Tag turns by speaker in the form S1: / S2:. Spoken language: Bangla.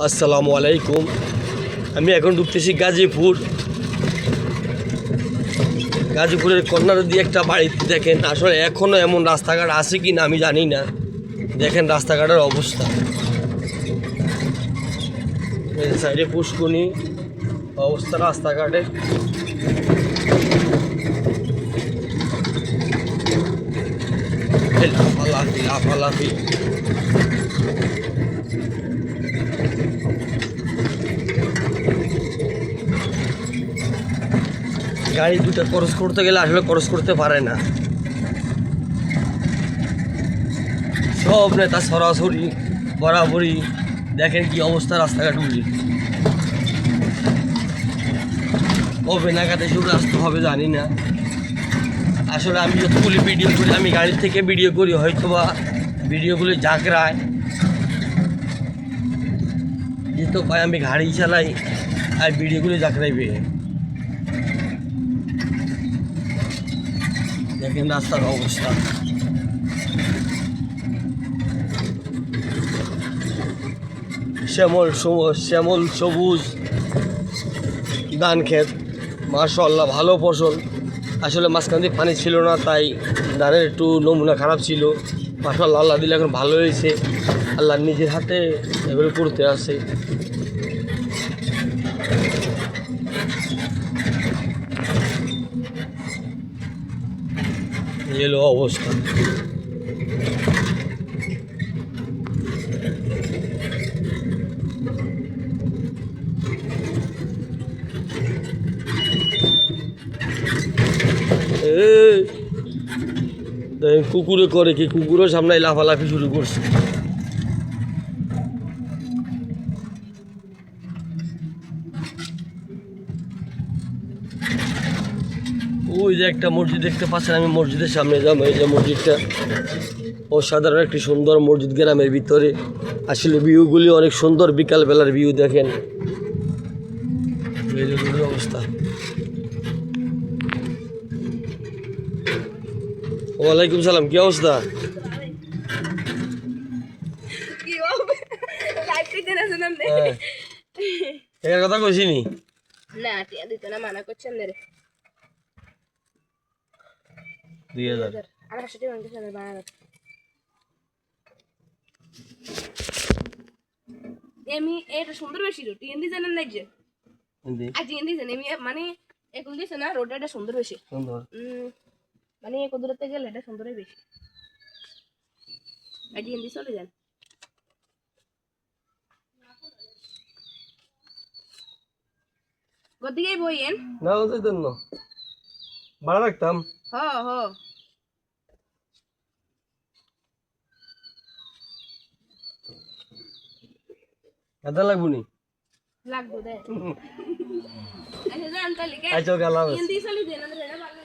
S1: আসসালামু আলাইকুম। আমি এখন ঢুকতেছি গাজীপুরের কর্নার দিয়ে একটা বাড়িতে। দেখেন আসলে এখনও এমন রাস্তাঘাট আছে কি না আমি জানি না। দেখেন রাস্তাঘাটের অবস্থা, সাইডে পুষ্কুনি অবস্থা রাস্তাঘাটে। লাফালাফি লাফালাফি। গাড়ি দুটো ক্রস করতে গেলে আসলে ক্রস করতে পারে না। সব নেতা সরাসরি বরাবরই। দেখেন কি অবস্থা রাস্তাঘাটগুলি। কবে নাগাদে শুরু আসতে হবে জানি না। আসলে আমি যতগুলি ভিডিও করি, আমি গাড়ি থেকে ভিডিও করি, হয়তো বা ভিডিওগুলি ঝাঁকড়ায় যেহেতু ভাই আমি গাড়ি চালাই আর ভিডিওগুলি ঝাঁকড়াইবে। দেখেন রাস্তার অবস্থা। শ্যামল সবুজ ধান ক্ষেত, মাশাআল্লাহ ভালো ফসল। আসলে মাঝখান দিয়ে পানি ছিল না, তাই ধানের একটু নমুনা খারাপ ছিল। মাশাআল্লাহ আল্লাহ দিলে এখন ভালো হয়েছে। আল্লাহ নিজের হাতে এগুলো করতে আসে। এলো অবস্থা। কুকুরে করে কি, কুকুরের সামনে লাফালাফি শুরু করছে। ওই যে একটা মসজিদ দেখতে পাচ্ছেন, আমি মসজিদের সামনে যাবো। এই যে মসজিদটা অসাধারণ একটি সুন্দর মসজিদ গ্রামের ভিতরে। আসলে ভিউগুলি অনেক সুন্দর, বিকালবেলার ভিউ দেখেন। অবস্থা। ওয়ালাইকুম সালাম, কি অবস্থা? এর কথা কইছিনি
S2: না, টিয়া দিতে না, মানা করছেন রে।
S1: 2000
S2: আর 80 টাকা দিতে হবে বানানো। এমি এটা সুন্দর বেশি রো টিয়া দি জানেন না যে
S1: হিন্দি
S2: আজ টিয়া দি জানেন এমি মানে এখন দিছে না রোডটা এটা সুন্দর বেশি
S1: সুন্দর।
S2: মানে এক দূরতে গেলে এটা সুন্দরই বেশি। আজ হিন্দি চলে যান। গদিকে বইয়েন
S1: না ওদের জন্য ভাড়া রাখতাম।
S2: হ হ
S1: কাদা লাগবো নি
S2: লাগবো দে। আচ্ছা জান তাহলে কে
S1: আচ্ছা গেলাম।
S2: হিন্দি চলে দেন না ভালো।